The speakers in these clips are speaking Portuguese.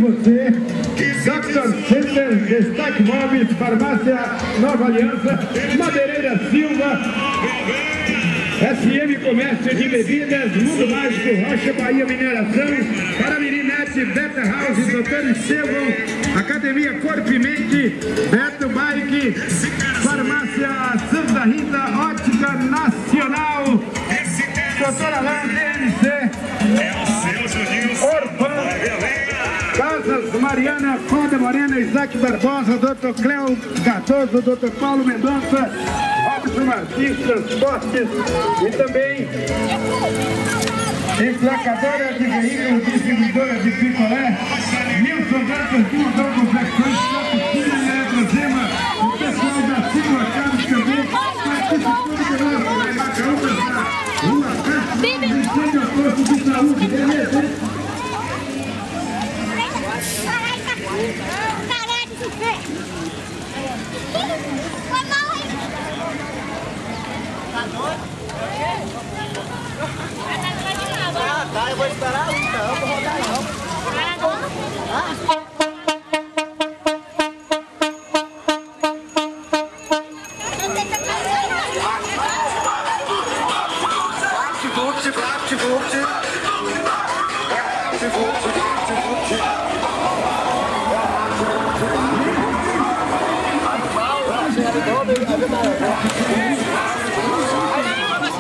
Você, Dr. Center, Destaque Móveis, Farmácia Nova Aliança, Madeireira Silva, SM Comércio de Bebidas, Mundo Mágico, Rocha Bahia Mineração, Paramirinete, Beta House, Dr. Estevão, Academia Corpo e Mente, Beto Bike, Farmácia Santa Rita, Ótica Nacional, Doutora Alain, DNC, Orfan, Casas Mariana, Conda Morena, Isaac Barbosa, Dr. Cléo Cardoso, Dr. Paulo Mendonça, Robson Martins, Transportes e também emplacadora de veículos, distribuidora de picolé, Nilson Dantas, Duas Confecções, Patrocínio e Eletrozema, o pessoal da Sigla Carlos também, participando de nós, vai Macaúbas, na Rua Castro, incêndio ao posto de saúde, beleza? Tá, eu vou esperar ali, não, eu vou rodar não.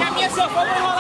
A minha só foi